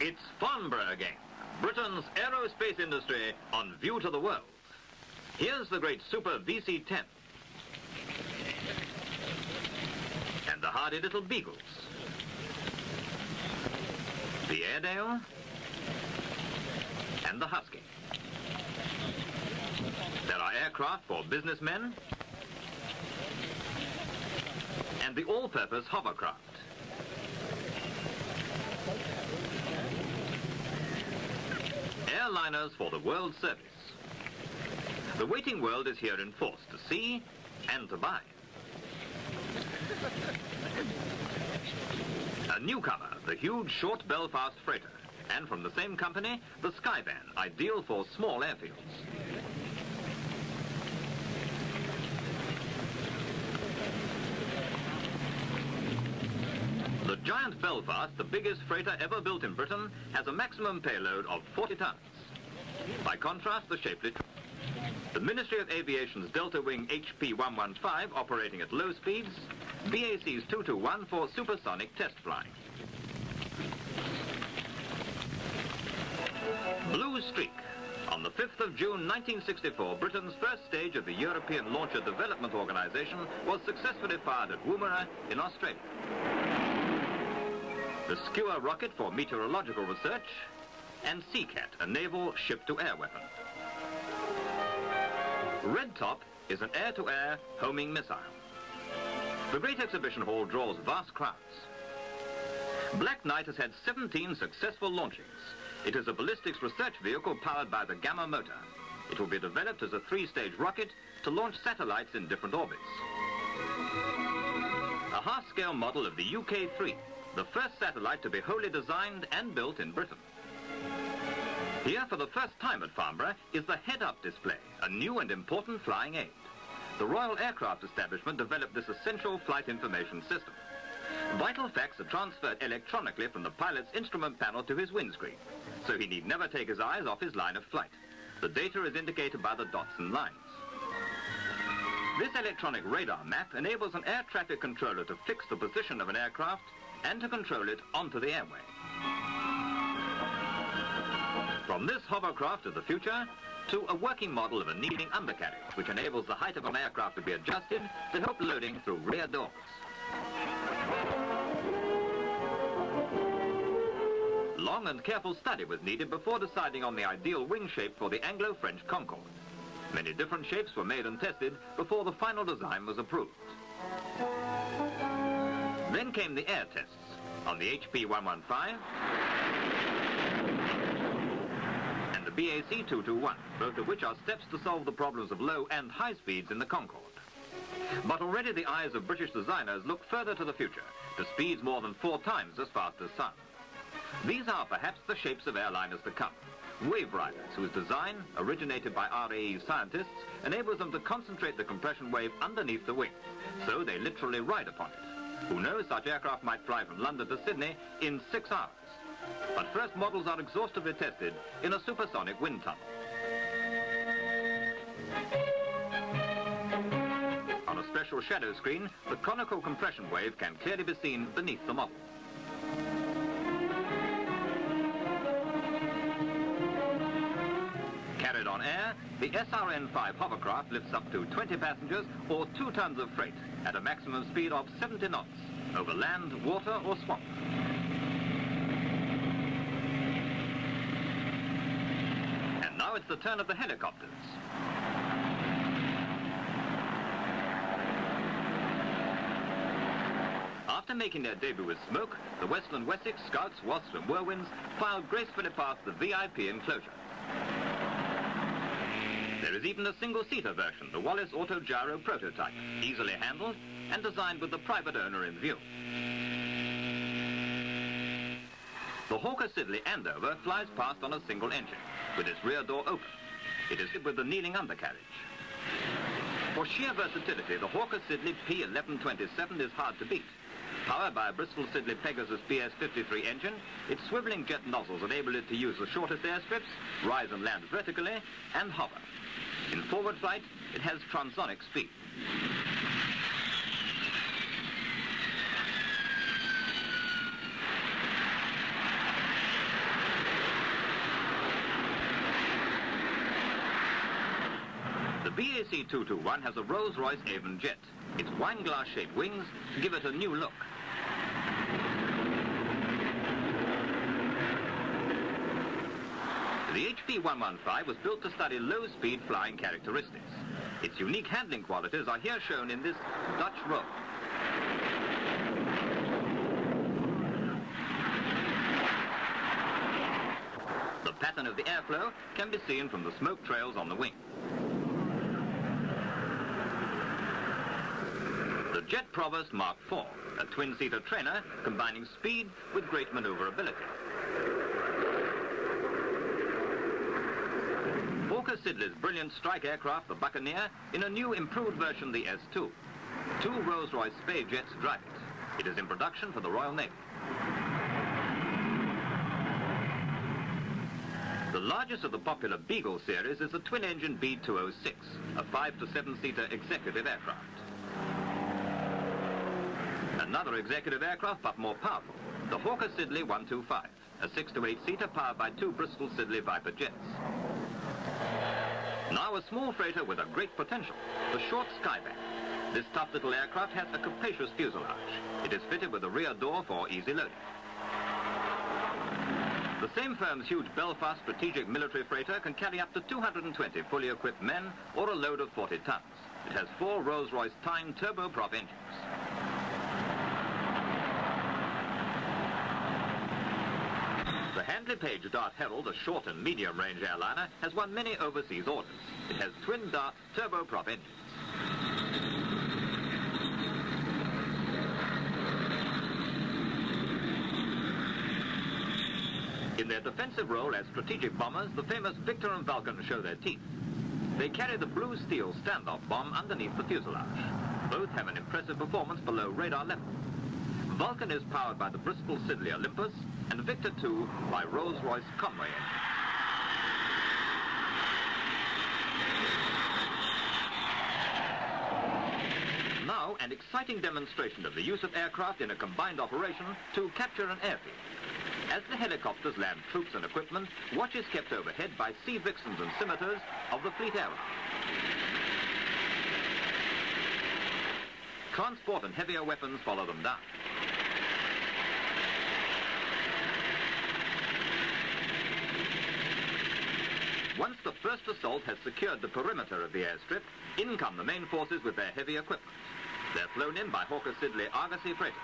It's Farnborough again, Britain's aerospace industry on view to the world. Here's the great Super VC-10 and the hardy little Beagles, the Airedale and the Husky. There are aircraft for businessmen and the all-purpose hovercraft. Airliners for the world service. The waiting world is here in force to see and to buy. A newcomer, the huge short Belfast freighter, and from the same company, the Skyvan, ideal for small airfields. The giant Belfast, the biggest freighter ever built in Britain, has a maximum payload of 40 tons. By contrast, the shapely... The Ministry of Aviation's Delta Wing HP 115 operating at low speeds, BAC's 221 for supersonic test flying. Blue Streak. On the 5th of June 1964, Britain's first stage of the European Launcher Development Organization was successfully fired at Woomera in Australia. The Skua rocket for meteorological research, and Seacat, a naval ship-to-air weapon. Red Top is an air-to-air homing missile. The Great Exhibition Hall draws vast crowds. Black Knight has had 17 successful launchings. It is a ballistics research vehicle powered by the Gamma motor. It will be developed as a 3-stage rocket to launch satellites in different orbits. A half-scale model of the UK-3, the first satellite to be wholly designed and built in Britain. Here, for the first time at Farnborough, is the head-up display, a new and important flying aid. The Royal Aircraft Establishment developed this essential flight information system. Vital facts are transferred electronically from the pilot's instrument panel to his windscreen, so he need never take his eyes off his line of flight. The data is indicated by the dots and lines. This electronic radar map enables an air traffic controller to fix the position of an aircraft and to control it onto the airway. From this hovercraft of the future to a working model of a kneeling undercarriage, which enables the height of an aircraft to be adjusted to help loading through rear doors. Long and careful study was needed before deciding on the ideal wing shape for the Anglo-French Concorde. Many different shapes were made and tested before the final design was approved. Then came the air tests on the HP 115 and the BAC 221, both of which are steps to solve the problems of low and high speeds in the Concorde. But already the eyes of British designers look further to the future, to speeds more than 4 times as fast as sun. These are perhaps the shapes of airliners to come. Wave riders, whose design, originated by RAE scientists, enables them to concentrate the compression wave underneath the wing, so they literally ride upon it. Who knows, such aircraft might fly from London to Sydney in 6 hours. But first models are exhaustively tested in a supersonic wind tunnel. On a special shadow screen, the conical compression wave can clearly be seen beneath the model. Carried on air, the SRN-5 hovercraft lifts up to 20 passengers or 2 tons of freight at a maximum speed of 70 knots over land, water or swamp. And now it's the turn of the helicopters. After making their debut with smoke, the Westland Wessex, Scouts, Wasps and Whirlwinds filed gracefully past the VIP enclosure. There is even a single-seater version, the Wallace Autogyro prototype, easily handled and designed with the private owner in view. The Hawker Siddeley Andover flies past on a single engine, with its rear door open. It is with the kneeling undercarriage. For sheer versatility, the Hawker Siddeley P1127 is hard to beat. Powered by a Bristol Siddeley Pegasus BS-53 engine, its swiveling jet nozzles enable it to use the shortest airstrips, rise and land vertically, and hover. In forward flight, it has transonic speed. BAC 221 has a Rolls-Royce Avon jet. Its wine-glass-shaped wings give it a new look. The HP 115 was built to study low-speed flying characteristics. Its unique handling qualities are here shown in this Dutch roll. The pattern of the airflow can be seen from the smoke trails on the wing. The Jet Provost Mark IV, a twin-seater trainer combining speed with great maneuverability. Hawker Siddeley's brilliant strike aircraft, the Buccaneer, in a new improved version, the S2. 2 Rolls-Royce Spey jets drive it. It is in production for the Royal Navy. The largest of the popular Beagle series is the twin-engine B206, a 5 to 7-seater executive aircraft. Another executive aircraft, but more powerful, the Hawker Siddeley 125, a 6 to 8-seater powered by 2 Bristol Siddeley Viper jets. Now a small freighter with a great potential, the short Skyback. This tough little aircraft has a capacious fuselage. It is fitted with a rear door for easy loading. The same firm's huge Belfast strategic military freighter can carry up to 220 fully equipped men or a load of 40 tons. It has 4 Rolls-Royce Tyne turboprop engines. The Handley Page Dart Herald, a short and medium-range airliner, has won many overseas orders. It has twin Dart turboprop engines. In their defensive role as strategic bombers, the famous Victor and Vulcan show their teeth. They carry the Blue Steel standoff bomb underneath the fuselage. Both have an impressive performance below radar level. Vulcan is powered by the Bristol Siddeley Olympus, and Victor II by Rolls-Royce Conway engine. Now, an exciting demonstration of the use of aircraft in a combined operation to capture an airfield. As the helicopters land troops and equipment, watch is kept overhead by Sea Vixens and Scimitars of the Fleet Air Arm. Transport and heavier weapons follow them down. Once the first assault has secured the perimeter of the airstrip, in come the main forces with their heavy equipment. They're flown in by Hawker Siddeley Argosy freighters.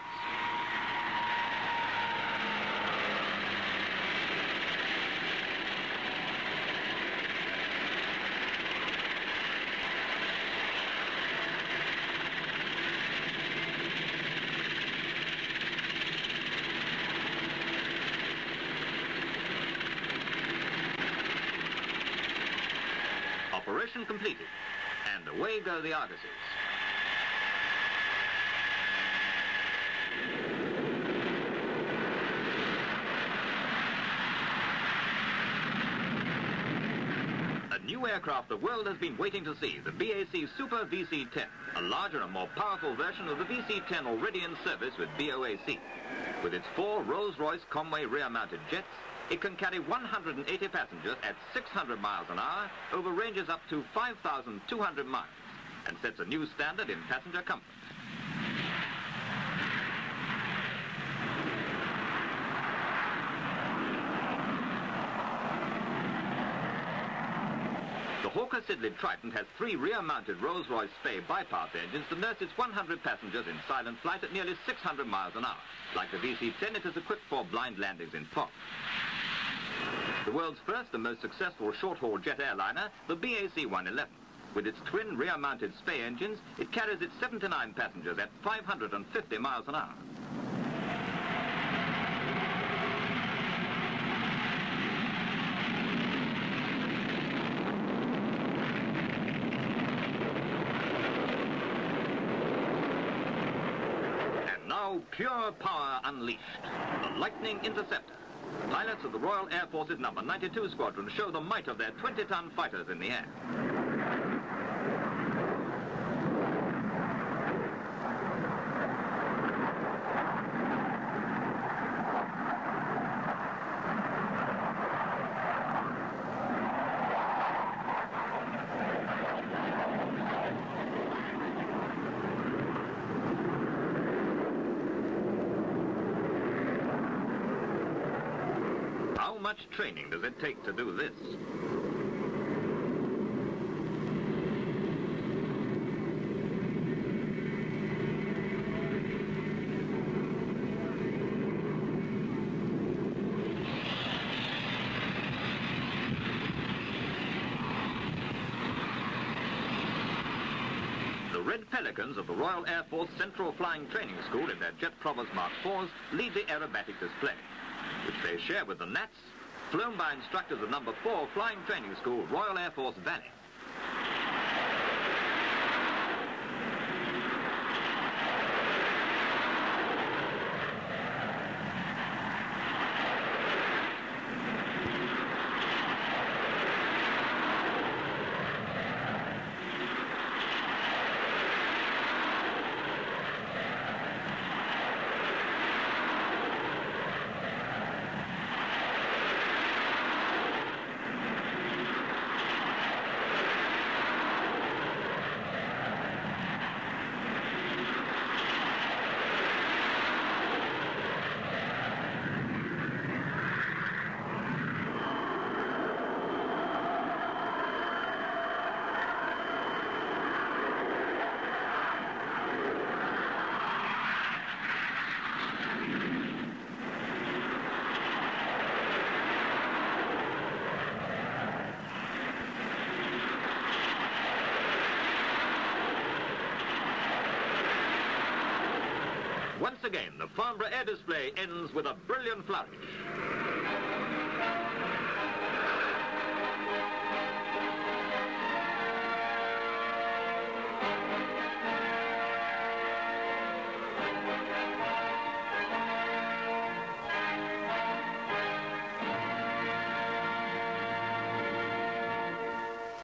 Operation completed, and away go the Argosies. A new aircraft the world has been waiting to see, the BAC Super VC-10, a larger and more powerful version of the VC-10 already in service with BOAC. With its 4 Rolls-Royce Conway rear-mounted jets, it can carry 180 passengers at 600 miles an hour over ranges up to 5,200 miles and sets a new standard in passenger comfort. The Hawker Siddeley Triton has 3 rear-mounted Rolls-Royce Spey bypass engines to nurse its 100 passengers in silent flight at nearly 600 miles an hour. Like the VC-10, it is equipped for blind landings in fog. The world's first and most successful short-haul jet airliner, the BAC-111. With its twin rear-mounted Spey engines, it carries its 79 passengers at 550 miles an hour. And now, pure power unleashed. The Lightning Interceptor. Pilots of the Royal Air Force's No. 92 Squadron show the might of their 20-ton fighters in the air. much training does it take to do this? The Red Pelicans of the Royal Air Force Central Flying Training School in their Jet Provers Mark IVs lead the aerobatic display, which they share with the Gnats, flown by instructors of number 4 Flying Training School, Royal Air Force Valley. Once again, the Farnborough air display ends with a brilliant flourish.